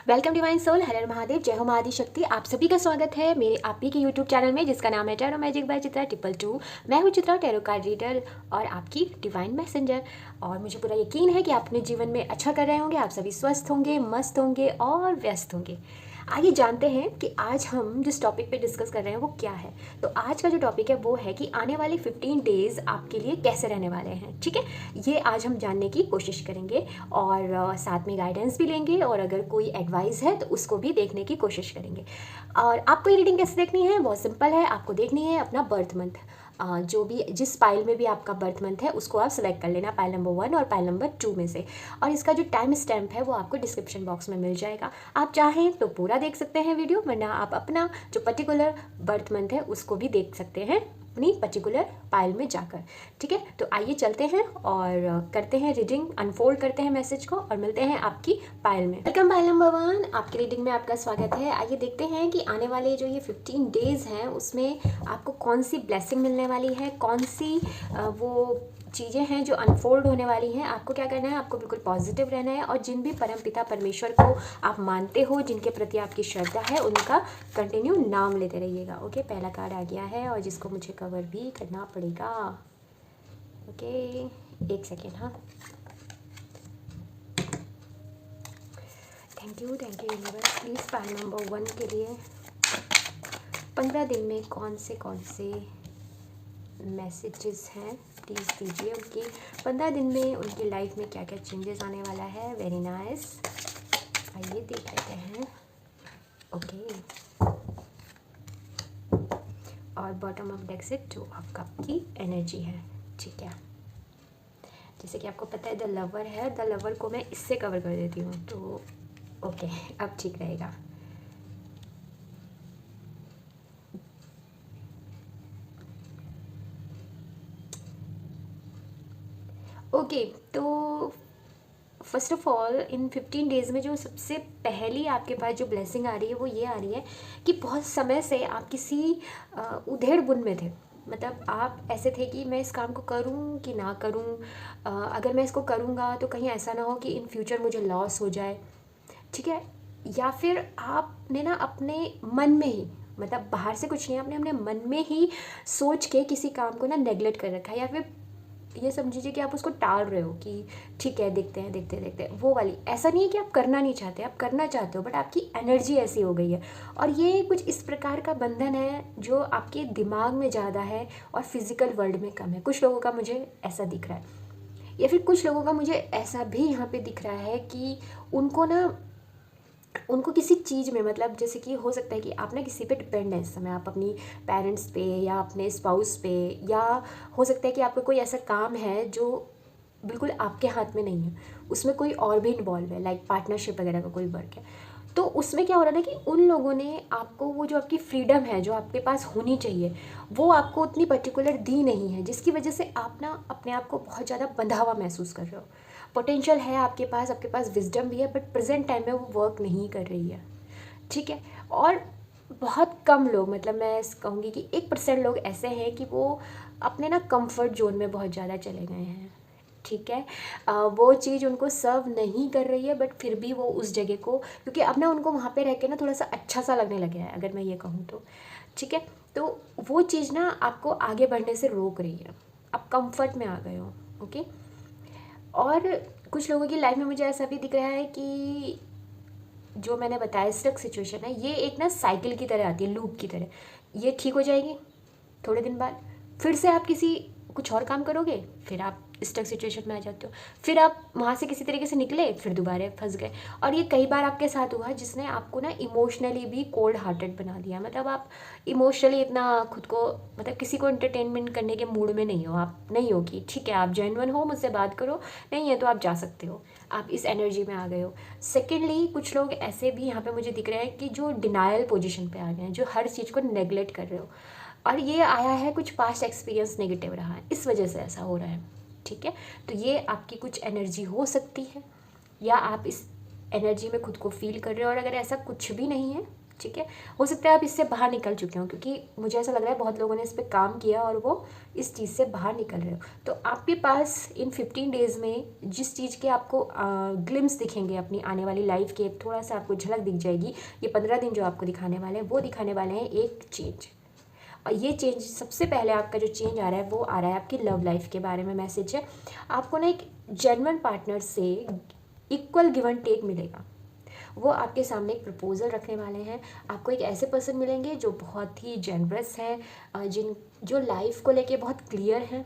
Welcome divine soul, हर हर महादेव, जय हो महाआदि शक्ति। आप सभी का स्वागत है मेरे आप ही के यूट्यूब चैनल में जिसका नाम है टैरो मैजिक बाय चित्रा 222। मैं हूँ चित्रा, टैरो कार्ड रीडर और आपकी डिवाइन मैसेंजर। और मुझे पूरा यकीन है कि आप अपने जीवन में अच्छा कर रहे होंगे, आप सभी स्वस्थ होंगे, मस्त होंगे और व्यस्त होंगे। आइए जानते हैं कि आज हम जिस टॉपिक पे डिस्कस कर रहे हैं वो क्या है। तो आज का जो टॉपिक है वो है कि आने वाले 15 डेज़ आपके लिए कैसे रहने वाले हैं। ठीक है, ये आज हम जानने की कोशिश करेंगे और साथ में गाइडेंस भी लेंगे और अगर कोई एडवाइस है तो उसको भी देखने की कोशिश करेंगे। और आपको ये रीडिंग कैसे देखनी है, बहुत सिंपल है। आपको देखनी है अपना बर्थ मंथ, जो भी जिस पाइल में भी आपका बर्थ मंथ है उसको आप सेलेक्ट कर लेना, पाइल नंबर 1 और पाइल नंबर 2 में से। और इसका जो टाइम स्टैम्प है वो आपको डिस्क्रिप्शन बॉक्स में मिल जाएगा। आप चाहें तो पूरा देख सकते हैं वीडियो, वरना आप अपना जो पर्टिकुलर बर्थ मंथ है उसको भी देख सकते हैं अपनी पर्टिकुलर पाइल में जाकर। ठीक है, तो आइए चलते हैं और करते हैं रीडिंग, अनफोल्ड करते हैं मैसेज को और मिलते हैं आपकी पाइल में। वेलकम पाइल नंबर 1, आपकी रीडिंग में आपका स्वागत है। आइए देखते हैं कि आने वाले जो ये 15 डेज़ हैं उसमें आपको कौन सी ब्लेसिंग मिलने वाली है, कौन सी वो चीज़ें हैं जो अनफोल्ड होने वाली हैं। आपको क्या करना है, आपको बिल्कुल पॉजिटिव रहना है और जिन भी परमपिता परमेश्वर को आप मानते हो, जिनके प्रति आपकी श्रद्धा है, उनका कंटिन्यू नाम लेते रहिएगा। ओके, पहला कार्ड आ गया है और जिसको मुझे कवर भी करना पड़ेगा। ओके, एक सेकेंड। हाँ, thank you universe. Please pile number 1 के लिए 15 दिन में कौन से मैसेजेस हैं प्लीज़ दीजिए। उनकी 15 दिन में उनकी लाइफ में क्या क्या चेंजेस आने वाला है। वेरी नाइस, आइए देख लेते हैं। ओके, और बॉटम ऑफ डेक से 2 ऑफ कप की एनर्जी है। ठीक है, जैसे कि आपको पता है द लवर है, द लवर को मैं इससे कवर कर देती हूँ तो ओके, अब ठीक रहेगा। ओके, तो first of all in 15 days में जो सबसे पहली आपके पास जो ब्लेसिंग आ रही है वो ये आ रही है कि बहुत समय से आप किसी उधेड़ बुन में थे। मतलब आप ऐसे थे कि मैं इस काम को करूं कि ना करूं, अगर मैं इसको करूंगा तो कहीं ऐसा ना हो कि इन फ्यूचर मुझे लॉस हो जाए। ठीक है, या फिर आपने ना अपने मन में ही, मतलब बाहर से कुछ नहीं, आपने अपने मन में ही सोच के किसी काम को ना नेगलेक्ट कर रखा है, या फिर ये समझिए कि आप उसको टाल रहे हो कि ठीक है देखते हैं देखते हैं देखते हैं, वो वाली। ऐसा नहीं है कि आप करना नहीं चाहते, आप करना चाहते हो, बट आपकी एनर्जी ऐसी हो गई है। और ये कुछ इस प्रकार का बंधन है जो आपके दिमाग में ज़्यादा है और फिजिकल वर्ल्ड में कम है। कुछ लोगों का मुझे ऐसा दिख रहा है, या फिर कुछ लोगों का मुझे ऐसा भी यहाँ पे दिख रहा है कि उनको किसी चीज़ में, मतलब जैसे कि हो सकता है कि आप ना किसी पे डिपेंड है इस समय, आप अपनी पेरेंट्स पे या अपने स्पाउस पे, या हो सकता है कि आपका कोई ऐसा काम है जो बिल्कुल आपके हाथ में नहीं है, उसमें कोई और भी इन्वॉल्व है, लाइक पार्टनरशिप वगैरह का कोई वर्क है। तो उसमें क्या हो रहा है ना कि उन लोगों ने आपको वो जो आपकी फ्रीडम है जो आपके पास होनी चाहिए वो आपको उतनी पर्टिकुलर दी नहीं है, जिसकी वजह से आप ना अपने आप को बहुत ज़्यादा बंधा हुआ महसूस कर रहे हो। पोटेंशियल है आपके पास विजडम भी है, बट प्रेजेंट टाइम में वो वर्क नहीं कर रही है। ठीक है, और बहुत कम लोग, मतलब मैं कहूँगी कि 1% लोग ऐसे हैं कि वो अपने ना कंफर्ट जोन में बहुत ज़्यादा चले गए हैं। ठीक है, वो चीज़ उनको सर्व नहीं कर रही है, बट फिर भी वो उस जगह को, क्योंकि अब ना उनको वहाँ पे रह के ना थोड़ा सा अच्छा सा लगने लगा है, अगर मैं ये कहूँ तो। ठीक है, तो वो चीज़ ना आपको आगे बढ़ने से रोक रही है, आप कंफर्ट में आ गए हो। ओके, और कुछ लोगों की लाइफ में मुझे ऐसा भी दिख रहा है कि जो मैंने बताया स्टक सिचुएशन है, ये एक ना साइकिल की तरह आती है, लूप की तरह। ये ठीक हो जाएगी, थोड़े दिन बाद फिर से आप किसी कुछ और काम करोगे, फिर आप स्टक सिचुएशन में आ जाते हो, फिर आप वहाँ से किसी तरीके से निकले, फिर दोबारा फंस गए। और ये कई बार आपके साथ हुआ जिसने आपको ना इमोशनली भी कोल्ड हार्टेड बना दिया। मतलब आप इमोशनली इतना खुद को, मतलब किसी को एंटरटेनमेंट करने के मूड में नहीं हो, आप नहीं हो कि ठीक है आप जेन्युइन हो, मुझसे बात करो, नहीं है तो आप जा सकते हो, आप इस एनर्जी में आ गए हो। सेकेंडली, कुछ लोग ऐसे भी यहाँ पे मुझे दिख रहे हैं कि जो डिनायल पोजीशन पे आ गए हैं, जो हर चीज़ को नेगलेक्ट कर रहे हो, और ये आया है कुछ पास्ट एक्सपीरियंस नेगेटिव रहा है, इस वजह से ऐसा हो रहा है। ठीक है, तो ये आपकी कुछ एनर्जी हो सकती है, या आप इस एनर्जी में खुद को फील कर रहे हो। और अगर ऐसा कुछ भी नहीं है, ठीक है। हो सकता है आप इससे बाहर निकल चुके हो, क्योंकि मुझे ऐसा लग रहा है बहुत लोगों ने इस पे काम किया और वो इस चीज़ से बाहर निकल रहे हो। तो आपके पास इन 15 डेज़ में जिस चीज़ के आपको ग्लिम्स दिखेंगे अपनी आने वाली लाइफ के, थोड़ा सा आपको झलक दिख जाएगी। ये 15 दिन जो आपको दिखाने वाले हैं वो दिखाने वाले हैं एक चेंज। और ये चेंज सबसे पहले आपका जो चेंज आ रहा है वो आ रहा है आपकी लव लाइफ के बारे में मैसेज है। आपको ना एक जेन्युइन पार्टनर से इक्वल गिव एंड टेक मिलेगा। वो आपके सामने एक प्रपोजल रखने वाले हैं। आपको एक ऐसे पर्सन मिलेंगे जो बहुत ही जेनरस है, जो लाइफ को लेके बहुत क्लियर हैं,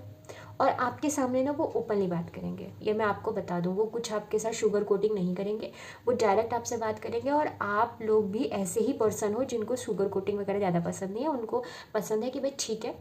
और आपके सामने ना वो ओपनली बात करेंगे। ये मैं आपको बता दूं, वो कुछ आपके साथ शुगर कोटिंग नहीं करेंगे, वो डायरेक्ट आपसे बात करेंगे। और आप लोग भी ऐसे ही पर्सन हो जिनको शुगर कोटिंग वगैरह ज़्यादा पसंद नहीं है। उनको पसंद है कि भाई ठीक है,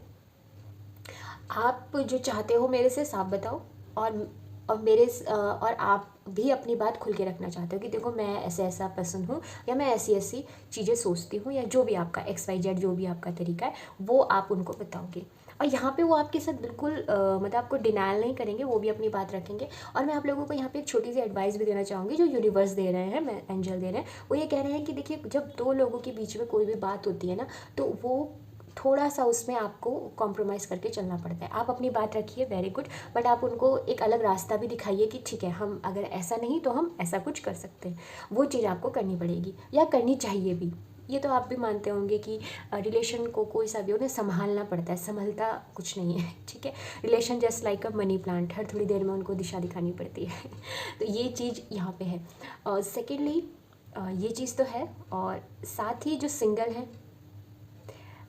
आप जो चाहते हो मेरे से साफ बताओ, और आप भी अपनी बात खुल के रखना चाहते हो कि देखो मैं ऐसे ऐसा पर्सन हूँ, या मैं ऐसी ऐसी चीज़ें सोचती हूँ, या जो भी आपका XYZ जो भी आपका तरीका है वो आप उनको बताओगे। और यहाँ पे वो आपके साथ बिल्कुल मतलब आपको डिनायल नहीं करेंगे, वो भी अपनी बात रखेंगे। और मैं आप लोगों को यहाँ पे एक छोटी सी एडवाइस भी देना चाहूँगी जो यूनिवर्स दे रहे हैं, मैं एंजल दे रहे हैं। वो ये कह रहे हैं कि देखिए, जब दो लोगों के बीच में कोई भी बात होती है ना, तो वो थोड़ा सा उसमें आपको कॉम्प्रोमाइज़ करके चलना पड़ता है। आप अपनी बात रखिए, वेरी गुड, बट आप उनको एक अलग रास्ता भी दिखाइए कि ठीक है, हम अगर ऐसा नहीं तो हम ऐसा कुछ कर सकते हैं। वो चीज़ आपको करनी पड़ेगी या करनी चाहिए भी। ये तो आप भी मानते होंगे कि रिलेशन को कोई सा भी उन्हें संभालना पड़ता है, संभलता कुछ नहीं है, ठीक है। Relation just like a money plant, हर थोड़ी देर में उनको दिशा दिखानी पड़ती है। तो ये चीज़ यहाँ पे है। और सेकेंडली ये चीज़ तो है, और साथ ही जो सिंगल हैं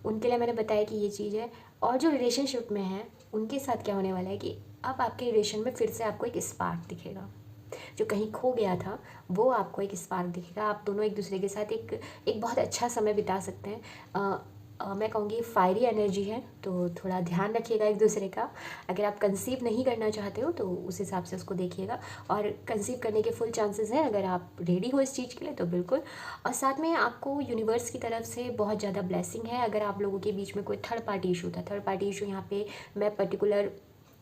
उनके लिए मैंने बताया कि ये चीज़ है। और जो रिलेशनशिप में है उनके साथ क्या होने वाला है कि अब आपके रिलेशन में फिर से आपको एक स्पार्क दिखेगा। जो कहीं खो गया था वो आपको एक स्पार्क दिखेगा। आप दोनों एक दूसरे के साथ एक बहुत अच्छा समय बिता सकते हैं। मैं कहूँगी फायरी एनर्जी है, तो थोड़ा ध्यान रखिएगा एक दूसरे का। अगर आप कंसीव नहीं करना चाहते हो तो उस हिसाब से उसको देखिएगा, और कंसीव करने के फुल चांसेस हैं अगर आप रेडी हो इस चीज़ के लिए तो बिल्कुल। और साथ में आपको यूनिवर्स की तरफ से बहुत ज़्यादा ब्लेसिंग है। अगर आप लोगों के बीच में कोई थर्ड पार्टी इशू था, थर्ड पार्टी इशू यहाँ पे मैं पर्टिकुलर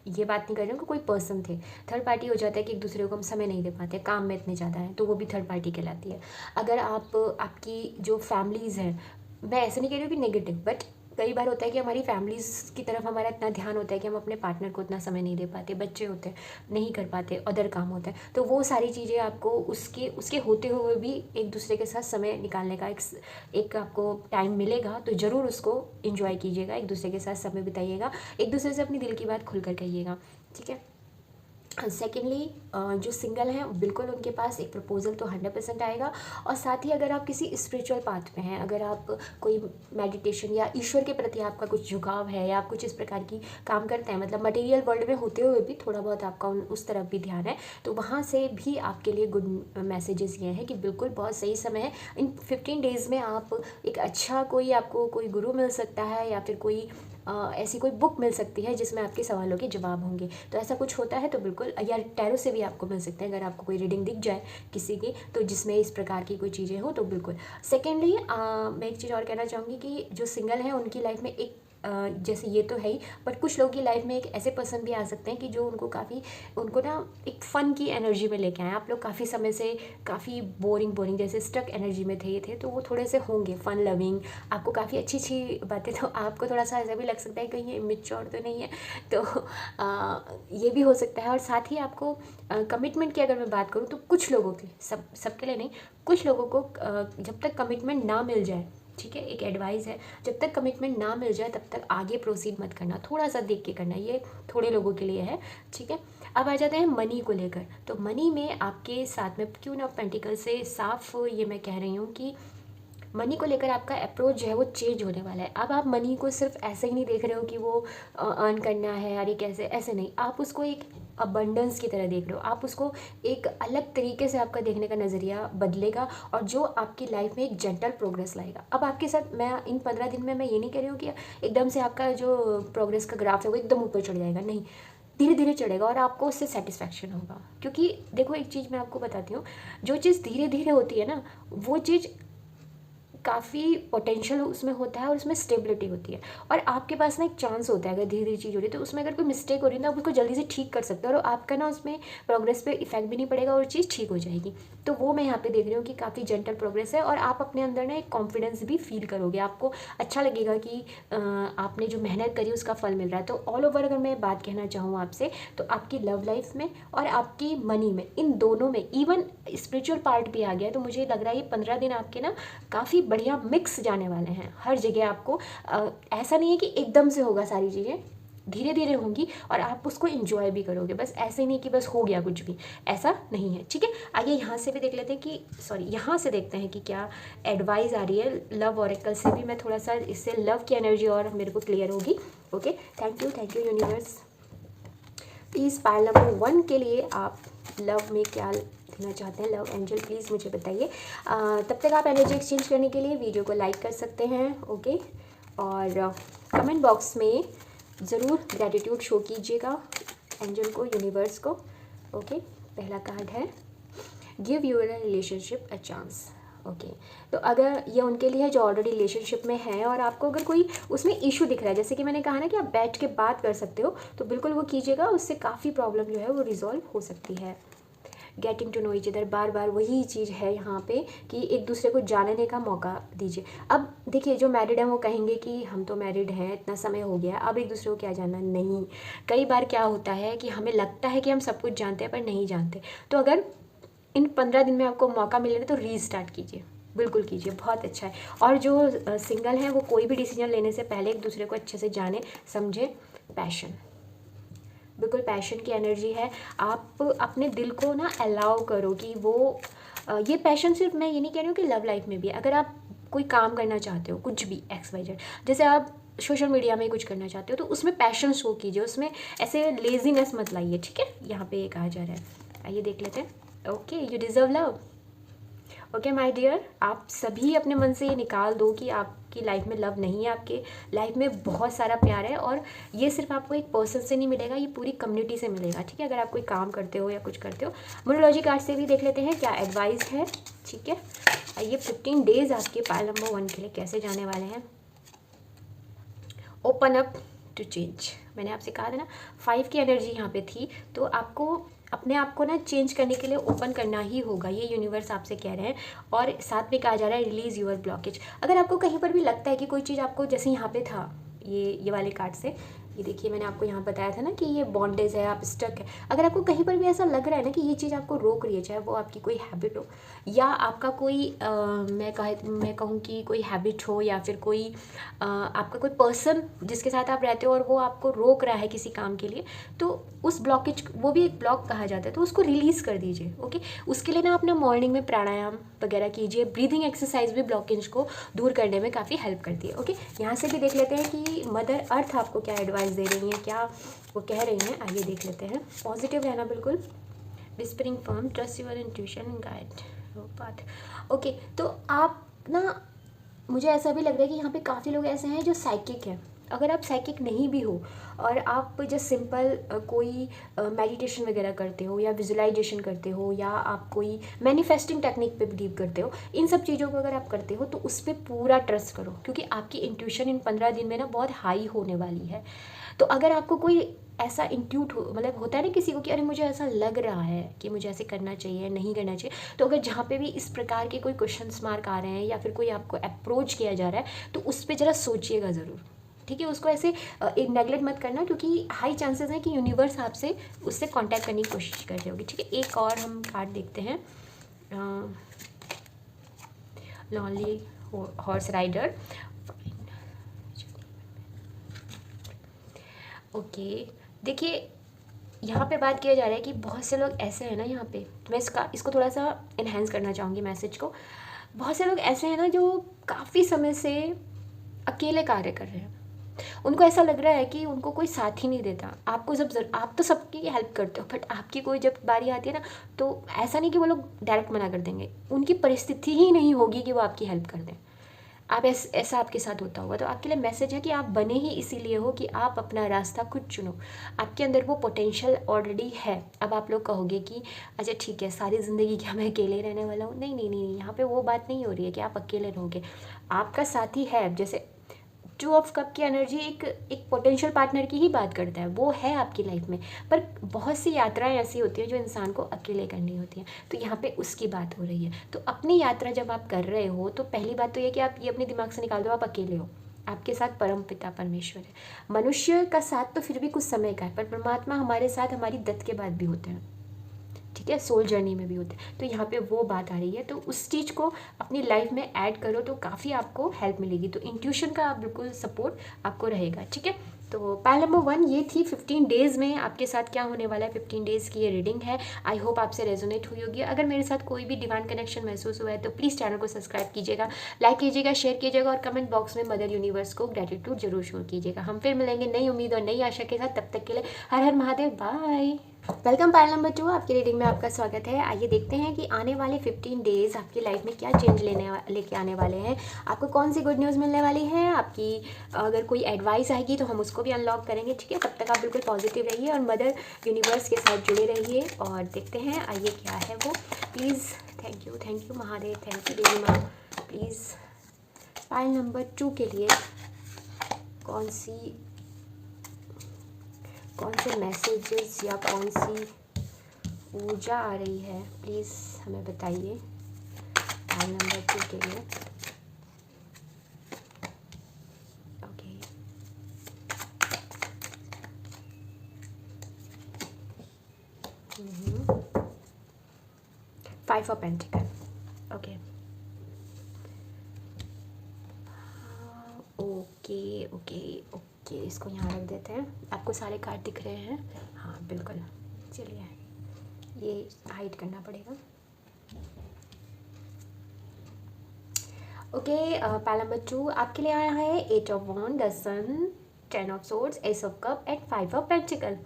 ये बात नहीं कर रही हूँ कि कोई पर्सन थे, थर्ड पार्टी हो जाता है कि एक दूसरे को हम समय नहीं दे पाते, काम में इतने ज़्यादा हैं, तो वो भी थर्ड पार्टी कहलाती है। अगर आपकी जो फैमिलीज़ हैं, मैं ऐसे नहीं कह रही हूँ कि नेगेटिव, बट कई बार होता है कि हमारी फैमिलीज़ की तरफ हमारा इतना ध्यान होता है कि हम अपने पार्टनर को इतना समय नहीं दे पाते, बच्चे होते हैं नहीं कर पाते, अदर काम होता है, तो वो सारी चीज़ें आपको उसके होते हुए भी एक दूसरे के साथ समय निकालने का एक आपको टाइम मिलेगा, तो ज़रूर उसको इन्जॉय कीजिएगा, एक दूसरे के साथ समय बिताइएगा, एक दूसरे से अपनी दिल की बात खुलकर कहिएगा, ठीक है। सेकेंडली जो सिंगल हैं बिल्कुल उनके पास एक प्रपोजल तो 100% आएगा। और साथ ही अगर आप किसी स्पिरिचुअल पाथ में हैं, अगर आप कोई मेडिटेशन या ईश्वर के प्रति आपका कुछ झुकाव है, या आप कुछ इस प्रकार की काम करते हैं, मतलब मटेरियल वर्ल्ड में होते हुए भी थोड़ा बहुत आपका उस तरफ भी ध्यान है, तो वहाँ से भी आपके लिए गुड मैसेजेस ये हैं कि बिल्कुल बहुत सही समय है। इन 15 डेज़ में आप एक अच्छा आपको कोई गुरु मिल सकता है, या फिर कोई ऐसी कोई बुक मिल सकती है जिसमें आपके सवालों के जवाब होंगे। तो ऐसा कुछ होता है तो बिल्कुल, या टैरो से भी आपको मिल सकते हैं अगर आपको कोई रीडिंग दिख जाए किसी की, तो जिसमें इस प्रकार की कोई चीज़ें हो तो बिल्कुल। सेकेंडली मैं एक चीज़ और कहना चाहूँगी कि जो सिंगल हैं उनकी लाइफ में एक जैसे ये तो है ही, बट कुछ लोगों की लाइफ में एक ऐसे पर्सन भी आ सकते हैं कि जो उनको ना एक फ़न की एनर्जी में लेके आए। आप लोग काफ़ी समय से काफ़ी बोरिंग जैसे स्टक एनर्जी में थे, तो वो थोड़े से होंगे फन लविंग, आपको काफ़ी अच्छी बातें, तो आपको थोड़ा सा ऐसा भी लग सकता है कहीं ये इमेच्योर तो नहीं है, तो ये भी हो सकता है। और साथ ही आपको कमिटमेंट की अगर मैं बात करूँ तो कुछ लोगों की, सबके लिए नहीं, कुछ लोगों को जब तक कमिटमेंट ना मिल जाए, ठीक है, एक एडवाइस है, जब तक कमिटमेंट ना मिल जाए तब तक आगे प्रोसीड मत करना, थोड़ा सा देख के करना, ये थोड़े लोगों के लिए है, ठीक है। अब आ जाते हैं मनी को लेकर। तो मनी में आपके साथ में क्वीन ऑफ पेंटिकल से साफ ये मैं कह रही हूँ कि मनी को लेकर आपका अप्रोच जो है वो चेंज होने वाला है। अब आप मनी को सिर्फ ऐसे ही नहीं देख रहे हो कि वो अर्न करना है यार, ये कैसे, ऐसे नहीं, आप उसको एक अबंडेंस की तरह देख रहे हो, आप उसको एक अलग तरीके से, आपका देखने का नज़रिया बदलेगा, और जो आपकी लाइफ में एक जेंटल प्रोग्रेस लाएगा। अब आपके साथ मैं इन 15 दिन में मैं ये नहीं कह रही हूँ कि एकदम से आपका जो प्रोग्रेस का ग्राफ है वो एकदम ऊपर चढ़ जाएगा, नहीं, धीरे धीरे चढ़ेगा और आपको उससे सेटिस्फैक्शन होगा। क्योंकि देखो एक चीज़ मैं आपको बताती हूँ, जो चीज़ धीरे धीरे होती है ना, वो चीज़ काफ़ी पोटेंशियल उसमें होता है और उसमें स्टेबिलिटी होती है, और आपके पास ना एक चांस होता है, अगर धीरे धीरे चीज़ हो रही है तो उसमें अगर कोई मिस्टेक हो रही है ना, आप उसको जल्दी से ठीक कर सकते हो और आपका ना उसमें प्रोग्रेस पे इफेक्ट भी नहीं पड़ेगा और चीज़ ठीक हो जाएगी। तो वो मैं यहाँ पे देख रही हूँ कि काफ़ी जेंटल प्रोग्रेस है, और आप अपने अंदर ना एक कॉन्फिडेंस भी फील करोगे, आपको अच्छा लगेगा कि आपने जो मेहनत करी उसका फल मिल रहा है। तो ऑल ओवर अगर मैं बात कहना चाहूँ आपसे, तो आपकी लव लाइफ में और आपकी मनी में, इन दोनों में, इवन स्पिरिचुअल पार्ट भी आ गया है, तो मुझे लग रहा है ये 15 दिन आपके ना काफ़ी बढ़िया मिक्स जाने वाले हैं। हर जगह आपको ऐसा नहीं है कि एकदम से होगा, सारी चीज़ें धीरे धीरे होंगी और आप उसको एंजॉय भी करोगे, बस ऐसे नहीं कि बस हो गया कुछ भी, ऐसा नहीं है। ठीक है, आइए यहाँ से भी देख लेते हैं कि यहाँ से देखते हैं कि क्या एडवाइस आ रही है लव ऑरेकल से भी। मैं थोड़ा सा इससे लव की एनर्जी और मेरे को क्लियर होगी। Okay, thank you universe. Please pile number 1 के लिए आप लव में क्या देना चाहते हैं, लव एंजल प्लीज़ मुझे बताइए। तब तक आप एनर्जी एक्सचेंज करने के लिए वीडियो को लाइक कर सकते हैं। ओके, और कमेंट बॉक्स में ज़रूर ग्रैटिट्यूड शो कीजिएगा एंजल को, यूनिवर्स को। ओके, पहला कार्ड है give your relationship a chance. Okay, तो अगर ये उनके लिए है जो ऑलरेडी रिलेशनशिप में है और आपको अगर कोई उसमें इशू दिख रहा है, जैसे कि मैंने कहा ना कि आप बैठ के बात कर सकते हो, तो बिल्कुल वो कीजिएगा, उससे काफ़ी प्रॉब्लम जो है वो रिजॉल्व हो सकती है। Getting to know each other, बार बार वही चीज़ है यहाँ पे कि एक दूसरे को जानने का मौका दीजिए। अब देखिए, जो मैरिड हैं वो कहेंगे कि हम तो मैरिड हैं, इतना समय हो गया, अब एक दूसरे को क्या जानना। नहीं, कई बार क्या होता है कि हमें लगता है कि हम सब कुछ जानते हैं पर नहीं जानते। तो अगर इन 15 दिन में आपको मौका मिले तो रीस्टार्ट कीजिए, बिल्कुल कीजिए, बहुत अच्छा है। और जो सिंगल हैं वो कोई भी डिसीजन लेने से पहले एक दूसरे को अच्छे से जाने समझे। पैशन, बिल्कुल पैशन की एनर्जी है। आप अपने दिल को ना अलाउ करो कि वो ये पैशन सिर्फ, मैं ये नहीं कह रही हूँ कि लव लाइफ में भी, अगर आप कोई काम करना चाहते हो, कुछ भी XYZ, जैसे आप सोशल मीडिया में कुछ करना चाहते हो तो उसमें पैशन शो कीजिए, उसमें ऐसे लेजीनेस मत लाइए। ठीक है, यहाँ पे एक आ जा रहा है, आइए देख लेते हैं। Okay, you deserve love. Okay my dear, आप सभी अपने मन से ये निकाल दो कि आपकी लाइफ में लव नहीं है, आपके लाइफ में बहुत सारा प्यार है, और ये सिर्फ आपको एक पर्सन से नहीं मिलेगा, ये पूरी कम्युनिटी से मिलेगा। ठीक है, अगर आप कोई काम करते हो या कुछ करते हो। न्यूमरोलॉजी कार्ड से भी देख लेते हैं क्या एडवाइस है। ठीक है, ये 15 डेज आपके पाइल नंबर 1 के लिए कैसे जाने वाले हैं। ओपन अप टू चेंज, मैंने आपसे कहा था ना 5 की एनर्जी यहाँ पे थी, तो आपको अपने आप को ना चेंज करने के लिए ओपन करना ही होगा, ये यूनिवर्स आपसे कह रहे हैं। और साथ में कहा जा रहा है रिलीज़ यूर ब्लॉकेज। अगर आपको कहीं पर भी लगता है कि कोई चीज़ आपको, जैसे यहाँ पे था ये वाले कार्ड से, ये देखिए मैंने आपको यहाँ बताया था ना कि ये बॉन्डेज है, आप स्टक है। अगर आपको कहीं पर भी ऐसा लग रहा है ना कि ये चीज़ आपको रोक रही है, चाहे वो आपकी कोई हैबिट हो या आपका कोई मैं कहूँ कि कोई हैबिट हो, या फिर कोई आपका कोई पर्सन जिसके साथ आप रहते हो और वो आपको रोक रहा है किसी काम के लिए, तो उस ब्लॉकेज, वो भी एक ब्लॉक कहा जाता है, तो उसको रिलीज़ कर दीजिए। ओके, उसके लिए ना अपना मॉर्निंग में प्राणायाम वगैरह कीजिए, ब्रीदिंग एक्सरसाइज भी ब्लॉकेज को दूर करने में काफ़ी हेल्प करती है। ओके, यहाँ से भी देख लेते हैं कि मदर अर्थ आपको क्या एडवाइस दे रही हैं, क्या वो कह रही हैं, आइए देख लेते हैं। पॉजिटिव रहना बिल्कुल, whispering firm, trust your intuition and guide path. Okay, तो आप ना, मुझे ऐसा भी लग रहा है कि यहाँ पे काफ़ी लोग ऐसे हैं जो साइकिक हैं। अगर आप साइकिक नहीं भी हो और आप जस्ट सिंपल कोई मेडिटेशन वगैरह करते हो या विजुलाइजेशन करते हो या आप कोई मैनिफेस्टिंग टेक्निक पे बिलीव करते हो, इन सब चीज़ों को अगर आप करते हो तो उस पर पूरा ट्रस्ट करो, क्योंकि आपकी इंट्यूशन इन 15 दिन में ना बहुत हाई होने वाली है। तो अगर आपको कोई ऐसा इंट्यूट हो, मतलब होता है ना किसी को कि अरे मुझे ऐसा लग रहा है कि मुझे ऐसे करना चाहिए, नहीं करना चाहिए, तो अगर जहाँ पे भी इस प्रकार के कोई क्वेश्चन मार्क आ रहे हैं या फिर कोई आपको अप्रोच किया जा रहा है, तो उस पर ज़रा सोचिएगा ज़रूर। ठीक है, उसको ऐसे एक नेगलेक्ट मत करना, क्योंकि हाई चांसेस हैं कि यूनिवर्स आपसे उससे कांटेक्ट करने की कोशिश कर रही होगी। ठीक है, एक और हम कार्ड देखते हैं, लॉन्ली हॉर्स राइडर। ओके, देखिए यहाँ पे बात किया जा रहा है कि बहुत से लोग ऐसे हैं ना, यहाँ पे मैं इसको थोड़ा सा इन्हेंस करना चाहूँगी मैसेज को। बहुत से लोग ऐसे हैं ना जो काफ़ी समय से अकेले कार्य कर रहे हैं, उनको ऐसा लग रहा है कि उनको कोई साथ ही नहीं देता। आपको जब आप तो सबकी हेल्प करते हो, बट आपकी कोई जब बारी आती है ना, तो ऐसा नहीं कि वो लोग डायरेक्ट मना कर देंगे, उनकी परिस्थिति ही नहीं होगी कि वो आपकी हेल्प कर दें। आप ऐसा आपके साथ होता होगा। तो आपके लिए मैसेज है कि आप बने ही इसीलिए हो कि आप अपना रास्ता खुद चुनो। आपके अंदर वो पोटेंशियल ऑलरेडी है। अब आप लोग कहोगे कि अच्छा ठीक है, सारी ज़िंदगी क्या मैं अकेले रहने वाला हूँ? नहीं नहीं नहीं, यहाँ पे वो बात नहीं हो रही है कि आप अकेले रहोगे। आपका साथी है। जैसे 2 ऑफ कप की एनर्जी एक एक पोटेंशियल पार्टनर की ही बात करता है, वो है आपकी लाइफ में। पर बहुत सी यात्राएं ऐसी होती हैं जो इंसान को अकेले करनी होती हैं, तो यहाँ पे उसकी बात हो रही है। तो अपनी यात्रा जब आप कर रहे हो तो पहली बात तो ये कि आप ये अपने दिमाग से निकाल दो, आप अकेले हो। आपके साथ परम पिता परमेश्वर है। मनुष्य का साथ तो फिर भी कुछ समय का है, पर परमात्मा हमारे साथ हमारी डेथ के बाद भी होते हैं, ठीक है, सोल जर्नी में भी होते हैं। तो यहाँ पे वो बात आ रही है, तो उस चीज़ को अपनी लाइफ में ऐड करो तो काफ़ी आपको हेल्प मिलेगी। तो इंट्यूशन का आप बिल्कुल सपोर्ट आपको रहेगा, ठीक है। तो पैल नंबर 1 ये थी 15 डेज़ में आपके साथ क्या होने वाला है। 15 डेज़ की ये रीडिंग है। आई होप आपसे रेजोनेट हुई होगी। अगर मेरे साथ कोई भी डिवाइन कनेक्शन महसूस हुआ है तो प्लीज़ चैनल को सब्सक्राइब कीजिएगा, लाइक कीजिएगा, शेयर कीजिएगा और कमेंट बॉक्स में मदर यूनिवर्स को ग्रेटिट्यूड जरूर शो कीजिएगा। हम फिर मिलेंगे नई उम्मीद और नई आशा के साथ। तब तक के लिए हर हर Mahadev, bye. Welcome Payal number 2, आपकी रीडिंग में आपका स्वागत है। आइए देखते हैं कि आने वाले 15 डेज़ आपकी लाइफ में क्या चेंज लेके आने वाले हैं। आपको कौन सी गुड न्यूज़ मिलने वाली है। आपकी अगर कोई एडवाइस आएगी तो हम उसको भी अनलॉक करेंगे, ठीक है। तब तक आप बिल्कुल पॉजिटिव रहिए और मदर यूनिवर्स के साथ जुड़े रहिए और देखते हैं आइए क्या है वो। Please thank you Mahadev, thank you देवी माँ। प्लीज़ पायल नंबर 2 के लिए कौन से मैसेजेस या कौन सी ऊर्जा आ रही है, प्लीज़ हमें बताइए पायल नंबर 2 के लिए। Okay, 5 of pentacle. Okay okay okay okay, इसको यहाँ रख देते हैं। आपको सारे कार्ड दिख रहे हैं? हाँ बिल्कुल, चलिए ये हाइड करना पड़ेगा। ओके, पैल नंबर 2 आपके लिए आया है 8 of wand, the sun, 10 of swords, ace of cup and 5 of pentacle.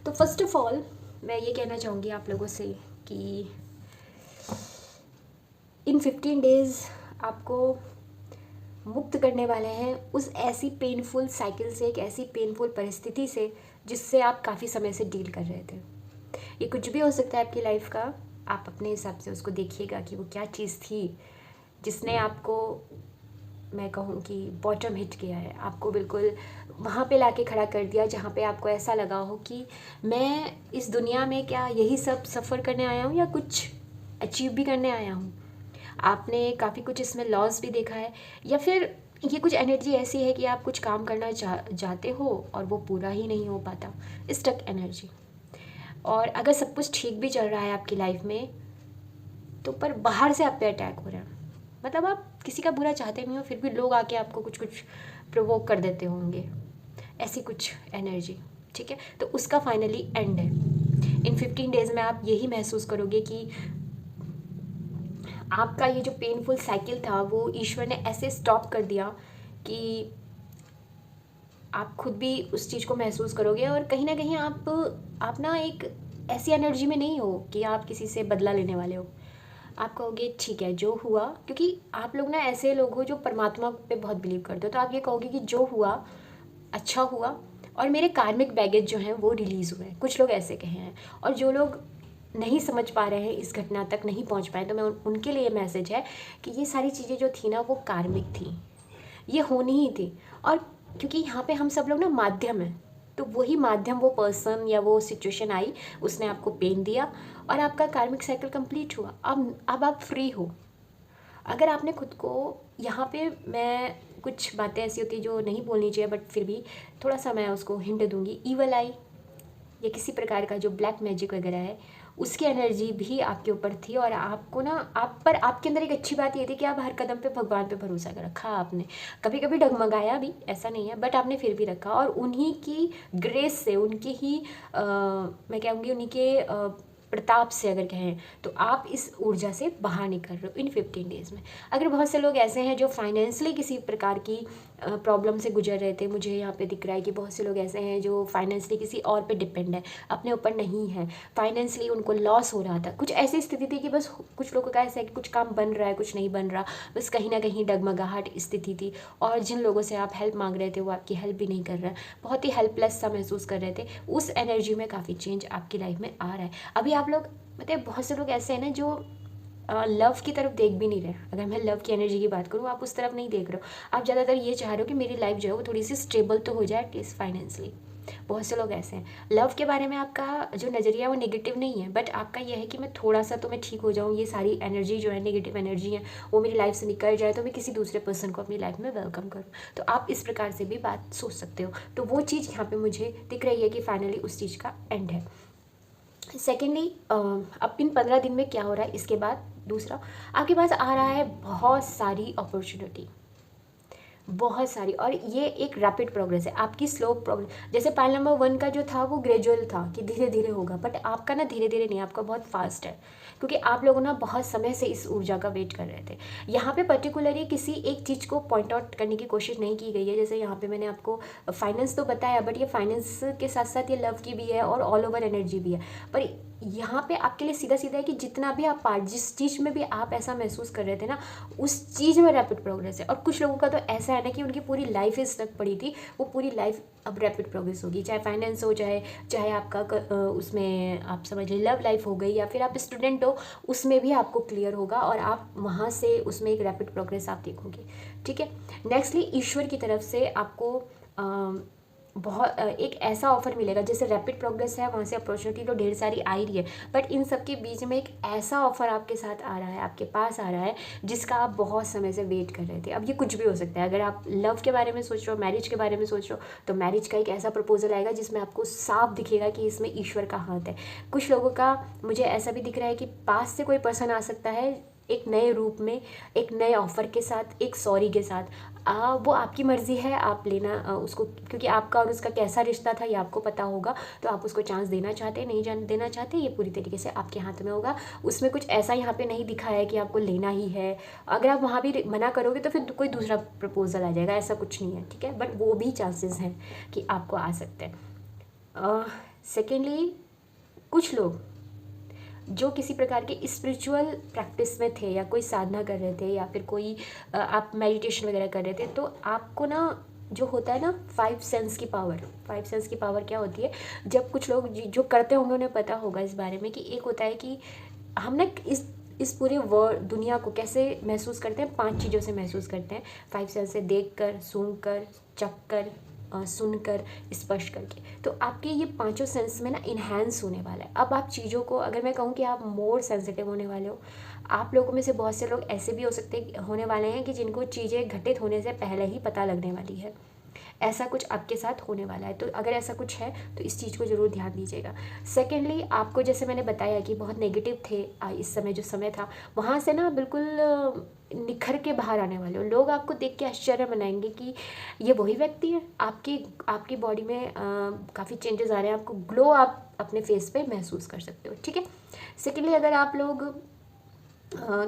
तो फर्स्ट ऑफ ऑल मैं ये कहना चाहूँगी आप लोगों से कि इन 15 डेज़ आपको मुक्त करने वाले हैं उस ऐसी पेनफुल साइकिल से, एक ऐसी पेनफुल परिस्थिति से जिससे आप काफ़ी समय से डील कर रहे थे। ये कुछ भी हो सकता है आपकी लाइफ का। आप अपने हिसाब से उसको देखिएगा कि वो क्या चीज़ थी जिसने आपको, मैं कहूँ कि बॉटम हिट किया है, आपको बिल्कुल वहाँ पे लाके खड़ा कर दिया जहाँ पे आपको ऐसा लगा हो कि मैं इस दुनिया में क्या यही सब सफ़र करने आया हूँ या कुछ अचीव भी करने आया हूँ। आपने काफ़ी कुछ इसमें लॉस भी देखा है, या फिर ये कुछ एनर्जी ऐसी है कि आप कुछ काम करना चाहते हो और वो पूरा ही नहीं हो पाता, स्टक एनर्जी। और अगर सब कुछ ठीक भी चल रहा है आपकी लाइफ में तो पर बाहर से आप पे अटैक हो रहा है, मतलब आप किसी का बुरा चाहते नहीं हो फिर भी लोग आके आपको कुछ कुछ प्रोवोक कर देते होंगे, ऐसी कुछ एनर्जी, ठीक है। तो उसका फाइनली एंड है। इन 15 डेज़ में आप यही महसूस करोगे कि आपका ये जो पेनफुल साइकिल था वो ईश्वर ने ऐसे स्टॉप कर दिया कि आप खुद भी उस चीज़ को महसूस करोगे और कहीं ना कहीं आप ना एक ऐसी एनर्जी में नहीं हो कि आप किसी से बदला लेने वाले हो। आप कहोगे ठीक है जो हुआ, क्योंकि आप लोग ना ऐसे लोग हो जो परमात्मा पे बहुत बिलीव करते हो, तो आप ये कहोगे कि जो हुआ अच्छा हुआ और मेरे कार्मिक बैगेज जो हैं वो रिलीज़ हुए हैं, कुछ लोग ऐसे कहे हैं। और जो लोग नहीं समझ पा रहे हैं, इस घटना तक नहीं पहुंच पाए, तो मैं उनके लिए मैसेज है कि ये सारी चीज़ें जो थी ना वो कार्मिक थी, ये होनी ही थी। और क्योंकि यहाँ पे हम सब लोग ना माध्यम हैं, तो वही माध्यम, वो पर्सन या वो सिचुएशन आई, उसने आपको पेन दिया और आपका कार्मिक साइकिल कंप्लीट हुआ। अब आप फ्री हो। अगर आपने खुद को यहाँ पे, मैं कुछ बातें ऐसी होती जो नहीं बोलनी चाहिए बट फिर भी थोड़ा सा मैं उसको हिंट दूंगी, ईवल आई या किसी प्रकार का जो ब्लैक मैजिक वगैरह है उसकी एनर्जी भी आपके ऊपर थी। और आपको ना, आपके अंदर एक अच्छी बात ये थी कि आप हर कदम पे भगवान पे भरोसा कर रखा आपने, कभी कभी डगमगाया भी, ऐसा नहीं है, बट आपने फिर भी रखा। और उन्हीं की ग्रेस से, उनकी ही मैं कहूँगी उन्हीं के प्रताप से अगर कहें तो आप इस ऊर्जा से बाहर निकल रहे हो इन 15 डेज़ में। अगर बहुत से लोग ऐसे हैं जो फाइनेंशियली किसी प्रकार की प्रॉब्लम से गुजर रहे थे, मुझे यहाँ पे दिख रहा है कि बहुत से लोग ऐसे हैं जो फाइनेंशियली किसी और पे डिपेंड है, अपने ऊपर नहीं है, फाइनेंशियली उनको लॉस हो रहा था, कुछ ऐसी स्थिति थी कि बस कुछ लोगों का ऐसा है कि कुछ काम बन रहा है, कुछ नहीं बन रहा, बस कहीं ना कहीं डगमगाहट स्थिति थी, और जिन लोगों से आप हेल्प मांग रहे थे वो आपकी हेल्प भी नहीं कर रहा है, बहुत ही हेल्पलेस सा महसूस कर रहे थे। उस एनर्जी में काफ़ी चेंज आपकी लाइफ में आ रहा है। अभी आप लोग मतलब बहुत से लोग ऐसे हैं ना जो लव की तरफ देख भी नहीं रहे। अगर मैं लव की एनर्जी की बात करूँ, आप उस तरफ नहीं देख रहे हो, आप ज़्यादातर ये चाह रहे हो कि मेरी लाइफ जो है वो थोड़ी सी स्टेबल तो हो जाए एटलीस्ट फाइनेंशियली। बहुत से लोग ऐसे हैं। लव के बारे में आपका जो नज़रिया है वो नेगेटिव नहीं है, बट आपका यह है कि मैं थोड़ा सा तो मैं ठीक हो जाऊँ, ये सारी एनर्जी जो है नेगेटिव एनर्जी है वो मेरी लाइफ से निकल जाए, तो मैं किसी दूसरे पर्सन को अपनी लाइफ में वेलकम करूँ। तो आप इस प्रकार से भी बात सोच सकते हो। तो वो चीज़ यहाँ पे मुझे दिख रही है कि फाइनली उस चीज़ का एंड है। सेकेंडली, अब इन 15 दिन में क्या हो रहा है इसके बाद दूसरा, आपके पास आ रहा है बहुत सारी अपॉर्चुनिटी, बहुत सारी, और ये एक रैपिड प्रोग्रेस है। आपकी स्लो प्रोग्रेस, जैसे पाइल नंबर 1 का जो था वो ग्रेजुअल था कि धीरे धीरे होगा, बट आपका ना धीरे धीरे नहीं, आपका बहुत फास्ट है, क्योंकि आप लोगों ना बहुत समय से इस ऊर्जा का वेट कर रहे थे। यहाँ पे पर्टिकुलरली किसी एक चीज़ को पॉइंट आउट करने की कोशिश नहीं की गई है। जैसे यहाँ पे मैंने आपको फाइनेंस तो बताया, बट ये फाइनेंस के साथ साथ ये लव की भी है और ऑल ओवर एनर्जी भी है। पर यहाँ पे आपके लिए सीधा सीधा है कि जितना भी आप पार्ट, जिस चीज़ में भी आप ऐसा महसूस कर रहे थे ना, उस चीज़ में रैपिड प्रोग्रेस है। और कुछ लोगों का तो ऐसा है ना कि उनकी पूरी लाइफ ही स्टक पड़ी थी, वो पूरी लाइफ अब रैपिड प्रोग्रेस होगी, चाहे फाइनेंस हो, चाहे आपका उसमें आप समझ लीजिए लव लाइफ हो गई, या फिर आप स्टूडेंट हो, उसमें भी आपको क्लियर होगा और आप वहाँ से उसमें एक रैपिड प्रोग्रेस आप देखोगे। ठीक है। नेक्स्टली, ईश्वर की तरफ से आपको बहुत एक ऐसा ऑफर मिलेगा, जैसे रैपिड प्रोग्रेस है, वहाँ से अपॉर्चुनिटी तो ढेर सारी आ ही रही है, बट इन सब के बीच में एक ऐसा ऑफर आपके साथ आ रहा है, आपके पास आ रहा है, जिसका आप बहुत समय से वेट कर रहे थे। अब ये कुछ भी हो सकता है, अगर आप लव के बारे में सोच रहे हो, मैरिज के बारे में सोच रहे हो, तो मैरिज का एक ऐसा प्रपोजल आएगा जिसमें आपको साफ दिखेगा कि इसमें ईश्वर का हाथ है। कुछ लोगों का मुझे ऐसा भी दिख रहा है कि पास से कोई पर्सन आ सकता है एक नए रूप में, एक नए ऑफर के साथ, एक सॉरी के साथ। वो आपकी मर्ज़ी है, आप लेना उसको, क्योंकि आपका और उसका कैसा रिश्ता था ये आपको पता होगा, तो आप उसको चांस देना चाहते हैं, नहीं देना चाहते, ये पूरी तरीके से आपके हाथ में होगा। उसमें कुछ ऐसा यहाँ पे नहीं दिखा है कि आपको लेना ही है। अगर आप वहाँ भी मना करोगे तो फिर कोई दूसरा प्रपोजल आ जाएगा, ऐसा कुछ नहीं है। ठीक है, बट वो भी चांसेस हैं कि आपको आ सकते हैं। सेकेंडली, कुछ लोग जो किसी प्रकार के स्पिरिचुअल प्रैक्टिस में थे, या कोई साधना कर रहे थे, या फिर कोई आप मेडिटेशन वगैरह कर रहे थे, तो आपको ना जो होता है ना 5 सेंस की पावर, 5 सेंस की पावर क्या होती है, जब कुछ लोग जो करते होंगे उन्हें पता होगा इस बारे में, कि एक होता है कि हम ना इस पूरे वर्ल्ड दुनिया को कैसे महसूस करते हैं, 5 चीज़ों से महसूस करते हैं। 5 सेंस से देख कर, सूंघ कर, चख कर, सुनकर, स्पर्श करके। तो आपके ये पांचों सेंस में ना इन्हेंस होने वाला है। अब आप चीज़ों को, अगर मैं कहूँ कि आप मोर सेंसिटिव होने वाले हो, आप लोगों में से बहुत से लोग ऐसे भी होने वाले हैं कि जिनको चीज़ें घटित होने से पहले ही पता लगने वाली है। ऐसा कुछ आपके साथ होने वाला है, तो अगर ऐसा कुछ है तो इस चीज़ को ज़रूर ध्यान दीजिएगा। सेकेंडली, आपको जैसे मैंने बताया कि बहुत नेगेटिव थे इस समय, जो समय था, वहाँ से ना बिल्कुल निखर के बाहर आने वाले हो। लोग आपको देख के आश्चर्य मनाएंगे कि ये वही व्यक्ति है। आपकी बॉडी में काफ़ी चेंजेस आ रहे हैं, आपको ग्लो आप अपने फेस पे महसूस कर सकते हो। ठीक है। सेकेंडली, अगर आप लोग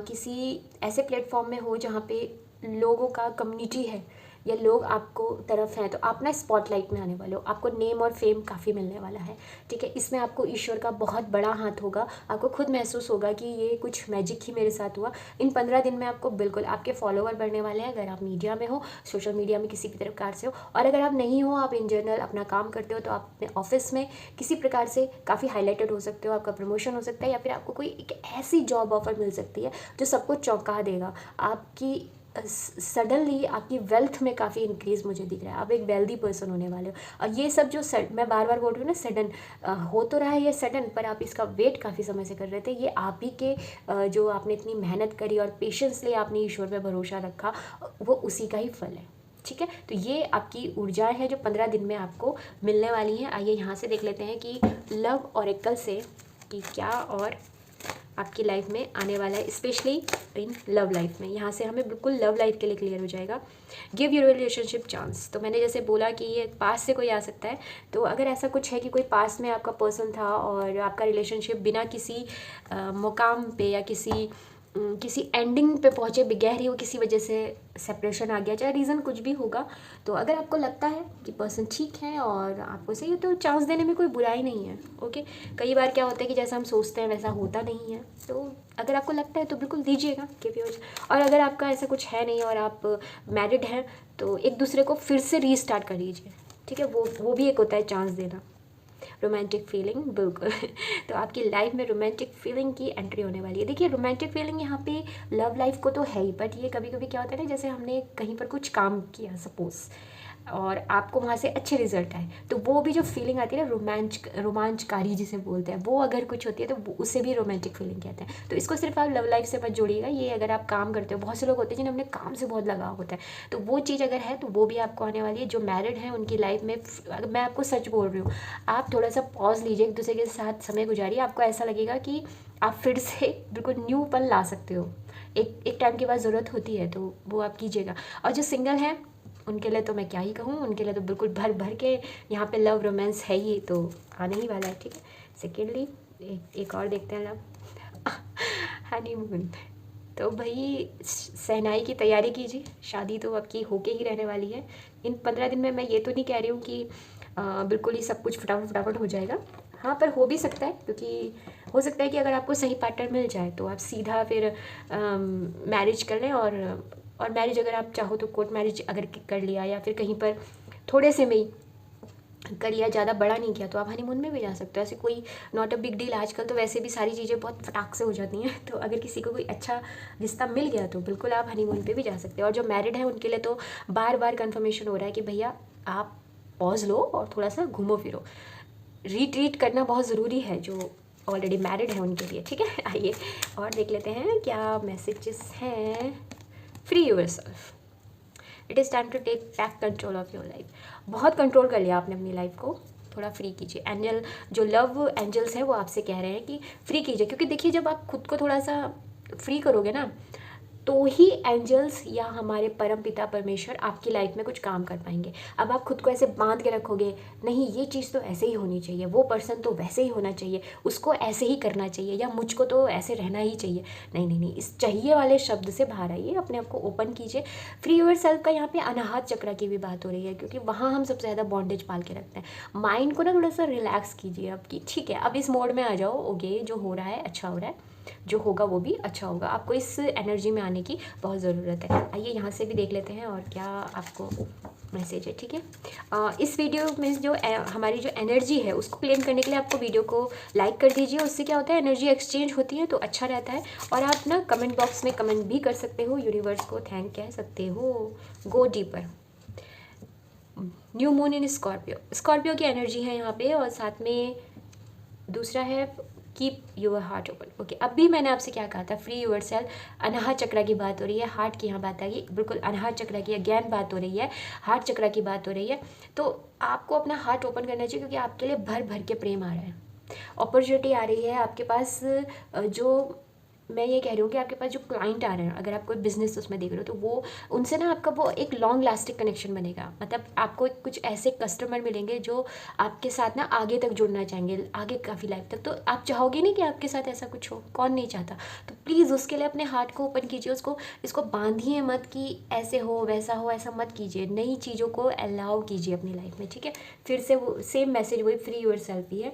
किसी ऐसे प्लेटफॉर्म में हो जहाँ पे लोगों का कम्युनिटी है, या लोग आपको तरफ हैं, तो आप ना स्पॉटलाइट में आने वाले हो, आपको नेम और फेम काफ़ी मिलने वाला है। ठीक है। इसमें आपको ईश्वर का बहुत बड़ा हाथ होगा, आपको खुद महसूस होगा कि ये कुछ मैजिक ही मेरे साथ हुआ। इन 15 दिन में आपको बिल्कुल आपके फॉलोवर बढ़ने वाले हैं, अगर आप मीडिया में हो, सोशल मीडिया में किसी भी प्रकार से हो, और अगर आप नहीं हो, आप इन जनरल अपना काम करते हो, तो आप अपने ऑफिस में किसी प्रकार से काफ़ी हाईलाइटेड हो सकते हो, आपका प्रमोशन हो सकता है, या फिर आपको कोई एक ऐसी जॉब ऑफर मिल सकती है जो सबको चौंका देगा। आपकी सडनली आपकी वेल्थ में काफ़ी इंक्रीज मुझे दिख रहा है, आप एक वेल्दी पर्सन होने वाले हो। और ये सब जो मैं बार बार बोल रही हूँ ना, सडन हो तो रहा है ये सडन, पर आप इसका वेट काफ़ी समय से कर रहे थे। ये आप ही के जो आपने इतनी मेहनत करी और पेशेंसली आपने ईश्वर पे भरोसा रखा, वो उसी का ही फल है। ठीक है। तो ये आपकी ऊर्जाएं हैं जो 15 दिन में आपको मिलने वाली हैं। आइए यहाँ से देख लेते हैं कि लव ऑरेकल से कि क्या और आपकी लाइफ में आने वाला है, स्पेशली इन लव लाइफ में। यहाँ से हमें बिल्कुल लव लाइफ के लिए क्लियर हो जाएगा। Give your relationship chance. तो मैंने जैसे बोला कि ये पास से कोई आ सकता है, तो अगर ऐसा कुछ है कि कोई पास में आपका पर्सन था और आपका रिलेशनशिप बिना किसी मुकाम पे या किसी एंडिंग पे पहुँचे बगैर ही वो किसी वजह से सेपरेशन आ गया, चाहे रीज़न कुछ भी होगा, तो अगर आपको लगता है कि पर्सन ठीक है और आपको सही है तो चांस देने में कोई बुराई नहीं है। ओके, कई बार क्या होता है कि जैसा हम सोचते हैं वैसा होता नहीं है, तो अगर आपको लगता है तो बिल्कुल दीजिएगा गिव योर। और अगर आपका ऐसा कुछ है नहीं और आप मैरिड हैं तो एक दूसरे को फिर से रीस्टार्ट कर लीजिए, ठीक है। वो भी एक होता है चांस देना। रोमांटिक फीलिंग, बिल्कुल तो आपकी लाइफ में रोमांटिक फीलिंग की एंट्री होने वाली है। देखिए रोमांटिक फीलिंग यहाँ पे लव लाइफ को तो है ही, बट ये कभी कभी क्या होता है ना, जैसे हमने कहीं पर कुछ काम किया सपोज़ और आपको वहाँ से अच्छे रिजल्ट आए, तो वो भी जो फीलिंग आती है ना रोमांचकारी जिसे बोलते हैं, वो अगर कुछ होती है तो उसे भी रोमांटिक फीलिंग कहते हैं। तो इसको सिर्फ आप लव लाइफ से मत जोड़िएगा, ये अगर आप काम करते हो, बहुत से लोग होते हैं जिन्हें अपने काम से बहुत लगाव होता है, तो वो चीज़ अगर है तो वो भी आपको आने वाली है। जो मैरिड हैं उनकी लाइफ में, मैं आपको सच बोल रही हूँ, आप थोड़ा सा पॉज लीजिए, एक दूसरे के साथ समय गुजारिए, आपको ऐसा लगेगा कि आप फिर से बिल्कुल न्यू पल ला सकते हो। एक टाइम के बाद ज़रूरत होती है तो वो आप कीजिएगा। और जो सिंगल हैं उनके लिए तो मैं क्या ही कहूँ, उनके लिए तो बिल्कुल भर भर के यहाँ पे लव रोमांस है ही, तो आने ही वाला है, ठीक है। सेकेंडली एक और देखते हैं लव हनीमून। तो भाई सहनाई की तैयारी कीजिए, शादी तो आपकी होके ही रहने वाली है। इन 15 दिन में मैं ये तो नहीं कह रही हूँ कि बिल्कुल ही सब कुछ फटाफट हो जाएगा, हाँ, पर हो भी सकता है, क्योंकि हो सकता है कि अगर आपको सही पार्टनर मिल जाए तो आप सीधा फिर मैरिज कर लें। और मैरिज अगर आप चाहो तो कोर्ट मैरिज अगर कर लिया या फिर कहीं पर थोड़े से में ही कर लिया, ज़्यादा बड़ा नहीं किया, तो आप हनीमून में भी जा सकते हो। ऐसे कोई नॉट अ बिग डील, आजकल तो वैसे भी सारी चीज़ें बहुत फटाक से हो जाती हैं, तो अगर किसी को कोई अच्छा रिश्ता मिल गया तो बिल्कुल आप हनीमून पे भी जा सकते हो। और जो मैरिड है उनके लिए तो बार बार कन्फर्मेशन हो रहा है कि भैया आप पॉज लो और थोड़ा सा घूमो फिरो, रिट्रीट करना बहुत ज़रूरी है जो ऑलरेडी मैरिड है उनके लिए, ठीक है। आइए और देख लेते हैं क्या मैसेजेस हैं। Free yourself, it is time to take back control of your life. बहुत कंट्रोल कर लिया आपने अपनी लाइफ को, थोड़ा फ्री कीजिए। एंजल जो लव एंजल्स हैं वो आपसे कह रहे हैं कि फ्री कीजिए, क्योंकि देखिए जब आप खुद को थोड़ा सा फ्री करोगे ना तो ही एंजल्स या हमारे परम पिता परमेश्वर आपकी लाइफ में कुछ काम कर पाएंगे। अब आप खुद को ऐसे बांध के रखोगे, नहीं ये चीज़ तो ऐसे ही होनी चाहिए, वो पर्सन तो वैसे ही होना चाहिए, उसको ऐसे ही करना चाहिए, या मुझको तो ऐसे रहना ही चाहिए, नहीं नहीं नहीं, इस चाहिए वाले शब्द से बाहर आइए, अपने आप को ओपन कीजिए। फ्री योर सेल्फ का यहाँ पे अनाहत चक्र की भी बात हो रही है, क्योंकि वहाँ हम सबसे ज़्यादा बॉन्डेज पाल के रखते हैं। माइंड को ना थोड़ा सा रिलैक्स कीजिए अब कि ठीक है, अब इस मोड में आ जाओ, ओके जो हो रहा है अच्छा हो रहा है, जो होगा वो भी अच्छा होगा। आपको इस एनर्जी में आने की बहुत ज़रूरत है। आइए यहाँ से भी देख लेते हैं और क्या आपको मैसेज है, ठीक है। इस वीडियो में जो हमारी जो एनर्जी है उसको क्लेम करने के लिए आपको वीडियो को लाइक कर दीजिए, उससे क्या होता है एनर्जी एक्सचेंज होती है तो अच्छा रहता है। और आप ना कमेंट बॉक्स में कमेंट भी कर सकते हो, यूनिवर्स को थैंक कह सकते हो। Go deeper, new moon in Scorpio की एनर्जी है यहाँ पे, और साथ में दूसरा है keep your heart open. Okay, अब भी मैंने आपसे क्या कहा था, फ्री योर सेल्फ, अनाहत चक्र की बात हो रही है, हार्ट की यहाँ बात आ गई, बिल्कुल अनाहत चक्र की अगेन बात हो रही है, हार्ट चक्र की बात हो रही है। तो आपको अपना हार्ट ओपन करना चाहिए, क्योंकि आपके लिए भर भर के प्रेम आ रहा है, अपॉर्चुनिटी आ रही है आपके पास। जो मैं ये कह रही हूँ कि आपके पास जो क्लाइंट आ रहे हैं, अगर आप कोई बिजनेस उसमें देख रहे हो तो वो उनसे ना आपका वो एक लॉन्ग लास्टिंग कनेक्शन बनेगा। मतलब आपको कुछ ऐसे कस्टमर मिलेंगे जो आपके साथ ना आगे तक जुड़ना चाहेंगे, आगे काफ़ी लाइफ तक। तो आप चाहोगे नहीं कि आपके साथ ऐसा कुछ हो, कौन नहीं चाहता। तो प्लीज़ उसके लिए अपने हार्ट को ओपन कीजिए, इसको बांधिए मत कि ऐसे हो वैसा हो, ऐसा मत कीजिए, नई चीज़ों को अलाउ कीजिए अपनी लाइफ में, ठीक है। फिर से वो सेम मैसेज वही फ्री योर सेल्फ ही है।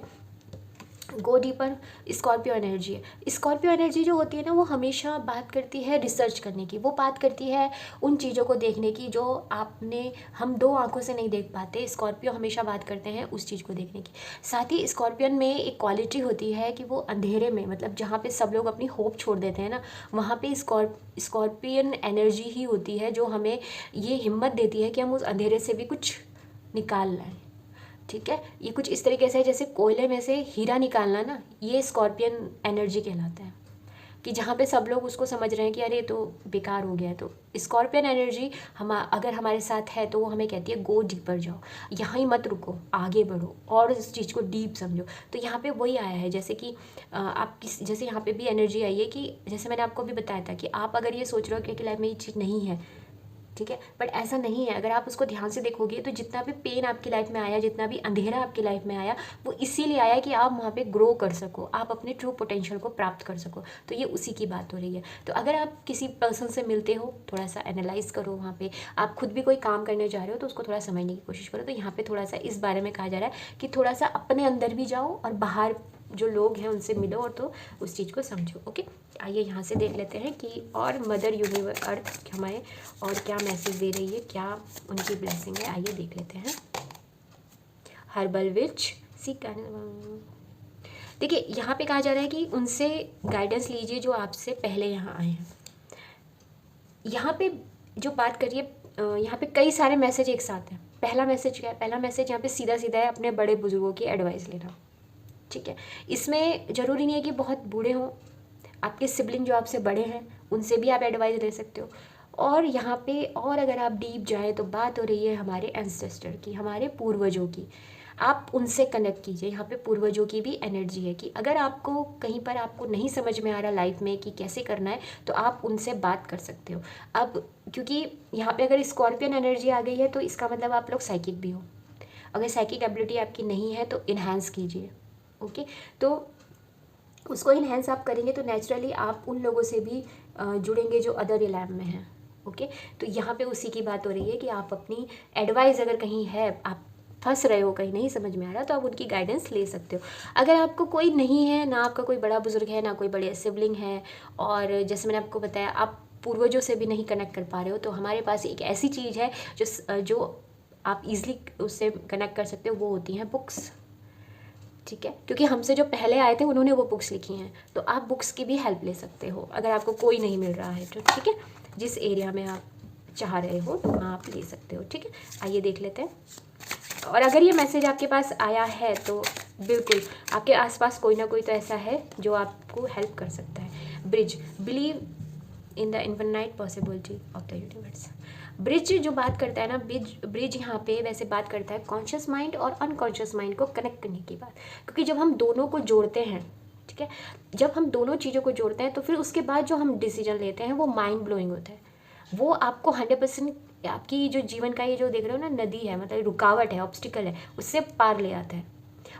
गो डीपर, स्कॉर्पियो एनर्जी है। स्कॉर्पियो एनर्जी जो होती है ना वो हमेशा बात करती है रिसर्च करने की, वो बात करती है उन चीज़ों को देखने की जो हम दो आंखों से नहीं देख पाते। स्कॉर्पियो हमेशा बात करते हैं उस चीज़ को देखने की। साथ ही स्कॉर्पियन में एक क्वालिटी होती है कि वो अंधेरे में, मतलब जहाँ पे सब लोग अपनी होप छोड़ देते हैं ना, वहाँ पे स्कॉर्पियन एनर्जी ही होती है जो हमें ये हिम्मत देती है कि हम उस अंधेरे से भी कुछ निकाल लाएं, ठीक है। ये कुछ इस तरीके से है जैसे कोयले में से हीरा निकालना ना, ये स्कॉर्पियन एनर्जी कहलाता है। कि जहाँ पे सब लोग उसको समझ रहे हैं कि अरे तो बेकार हो गया है। तो स्कॉर्पियन एनर्जी हम अगर हमारे साथ है तो वो हमें कहती है गो डीपर जाओ, यहाँ ही मत रुको, आगे बढ़ो और इस चीज़ को डीप समझो। तो यहाँ पे वही आया है, जैसे कि आप जैसे यहाँ पे भी एनर्जी आई है कि जैसे मैंने आपको भी बताया था कि आप अगर ये सोच रहे हो कि लाइफ में ये चीज़ नहीं है, ठीक है, बट ऐसा नहीं है। अगर आप उसको ध्यान से देखोगे तो जितना भी पेन आपकी लाइफ में आया, जितना भी अंधेरा आपकी लाइफ में आया, वो इसीलिए आया कि आप वहाँ पे ग्रो कर सको, आप अपने ट्रू पोटेंशियल को प्राप्त कर सको। तो ये उसी की बात हो रही है। तो अगर आप किसी पर्सन से मिलते हो, थोड़ा सा एनालाइज करो, वहाँ पे आप खुद भी कोई काम करने जा रहे हो तो उसको थोड़ा समझने की कोशिश करो। तो यहाँ पे थोड़ा सा इस बारे में कहा जा रहा है कि थोड़ा सा अपने अंदर भी जाओ और बाहर जो लोग हैं उनसे मिलो और तो उस चीज़ को समझो। ओके, आइए यहाँ से देख लेते हैं कि और मदर यूनिवर्स अर्थ हमें और क्या मैसेज दे रही है, क्या उनकी ब्लेसिंग है। आइए देख लेते हैं। हर्बल विच सी, देखिए यहाँ पे कहा जा रहा है कि उनसे गाइडेंस लीजिए जो आपसे पहले यहाँ आए हैं। यहाँ पे जो बात करिए, यहाँ पे कई सारे मैसेज एक साथ हैं। पहला मैसेज क्या है? पहला मैसेज यहाँ पे सीधा सीधा है, अपने बड़े बुजुर्गों की एडवाइस लेना। ठीक है, इसमें ज़रूरी नहीं है कि बहुत बूढ़े हों, आपके सिबलिंग जो आपसे बड़े हैं उनसे भी आप एडवाइस ले सकते हो। और यहाँ पे और अगर आप डीप जाएँ तो बात हो रही है हमारे एंसेस्टर की, हमारे पूर्वजों की। आप उनसे कनेक्ट कीजिए। यहाँ पे पूर्वजों की भी एनर्जी है कि अगर आपको कहीं पर आपको नहीं समझ में आ रहा लाइफ में कि कैसे करना है, तो आप उनसे बात कर सकते हो। अब क्योंकि यहाँ पे अगर स्कॉर्पियन एनर्जी आ गई है तो इसका मतलब आप लोग साइकिक भी हो। अगर साइकिक एबिलिटी आपकी नहीं है तो इन्हांस कीजिए। ओके, तो उसको इन्हेंस आप करेंगे तो नेचुरली आप उन लोगों से भी जुड़ेंगे जो अदर रिलैम में हैं। ओके, तो यहाँ पे उसी की बात हो रही है कि आप अपनी एडवाइस अगर कहीं है, आप फंस रहे हो, कहीं नहीं समझ में आ रहा, तो आप उनकी गाइडेंस ले सकते हो। अगर आपको कोई नहीं है, ना आपका कोई बड़ा बुजुर्ग है, ना कोई बड़े सिबलिंग है, और जैसे मैंने आपको बताया आप पूर्वजों से भी नहीं कनेक्ट कर पा रहे हो, तो हमारे पास एक ऐसी चीज़ है जो आप ईजिली उससे कनेक्ट कर सकते हो, वो होती हैं बुक्स। ठीक है, क्योंकि हमसे जो पहले आए थे उन्होंने वो बुक्स लिखी हैं, तो आप बुक्स की भी हेल्प ले सकते हो अगर आपको कोई नहीं मिल रहा है तो। ठीक है, जिस एरिया में आप चाह रहे हो तो वहाँ आप ले सकते हो। ठीक है, आइए देख लेते हैं। और अगर ये मैसेज आपके पास आया है तो बिल्कुल आपके आसपास कोई ना कोई तो ऐसा है जो आपको हेल्प कर सकता है। Bridge, believe in the infinite possibility of the universe. Bridge जो बात करता है ना, ब्रिज यहाँ पे वैसे बात करता है कॉन्शियस माइंड और अनकॉन्शियस माइंड को कनेक्ट करने की बात। क्योंकि जब हम दोनों को जोड़ते हैं, ठीक है, जब हम दोनों चीज़ों को जोड़ते हैं तो फिर उसके बाद जो हम डिसीजन लेते हैं वो माइंड ब्लोइंग होता है। वो आपको 100% आपकी जो जीवन का ये जो देख रहे हो ना नदी है, मतलब रुकावट है, ऑब्स्टिकल है, उससे पार ले आता है।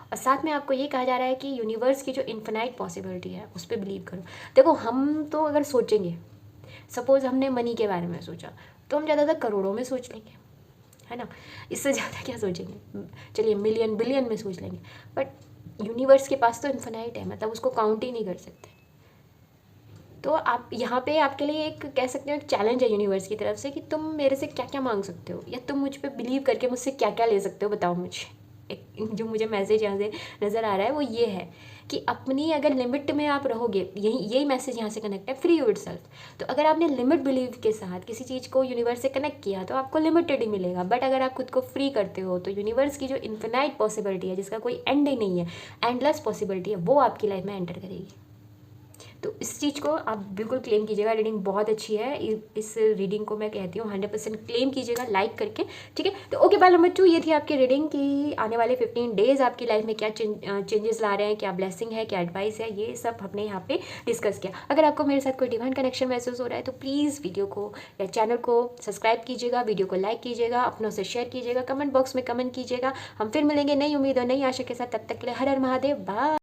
और साथ में आपको ये कहा जा रहा है कि यूनिवर्स की जो इन्फिनाइट पॉसिबिलिटी है उस पर बिलीव करो। देखो, हम तो अगर सोचेंगे, सपोज़ हमने मनी के बारे में सोचा तो हम ज़्यादातर करोड़ों में सोच लेंगे, है ना, इससे ज़्यादा क्या सोचेंगे। चलिए मिलियन बिलियन में सोच लेंगे, बट यूनिवर्स के पास तो इन्फिनाइट है, मतलब उसको काउंट ही नहीं कर सकते। तो आप यहाँ पे आपके लिए एक कह सकते हो एक चैलेंज है यूनिवर्स की तरफ से कि तुम मेरे से क्या क्या मांग सकते हो, या तुम मुझ पर बिलीव करके मुझसे क्या क्या ले सकते हो, बताओ मुझे। एक जो मुझे मैसेज यहाँ से नज़र आ रहा है वो ये है कि अपनी अगर लिमिट में आप रहोगे, यही मैसेज यहाँ से कनेक्ट है, फ्री योर सेल्फ। तो अगर आपने लिमिट बिलीव के साथ किसी चीज़ को यूनिवर्स से कनेक्ट किया तो आपको लिमिटेड ही मिलेगा। बट अगर आप खुद को फ्री करते हो तो यूनिवर्स की जो इन्फिनाइट पॉसिबिलिटी है, जिसका कोई एंड ही नहीं है, एंडलेस पॉसिबिलिटी है, वो आपकी लाइफ में एंटर करेगी। तो इस चीज़ को आप बिल्कुल क्लेम कीजिएगा। रीडिंग बहुत अच्छी है, इस रीडिंग को मैं कहती हूँ 100% क्लेम कीजिएगा लाइक करके। ठीक है, तो ओके, बाय नंबर 2 ये थी आपकी रीडिंग कि आने वाले 15 डेज़ आपकी लाइफ में क्या चेंजेस ला रहे हैं, क्या ब्लेसिंग है, क्या एडवाइस है, ये सब हमने यहाँ पे डिस्कस किया। अगर आपको मेरे साथ कोई डिवाइन कनेक्शन महसूस हो रहा है तो प्लीज़ वीडियो को या चैनल को सब्सक्राइब कीजिएगा, वीडियो को लाइक कीजिएगा, अपनों से शेयर कीजिएगा, कमेंट बॉक्स में कमेंट कीजिएगा। हम फिर मिलेंगे नई उम्मीद और नई आशा के साथ, तब तक के लिए हर हर महादेव, बाय।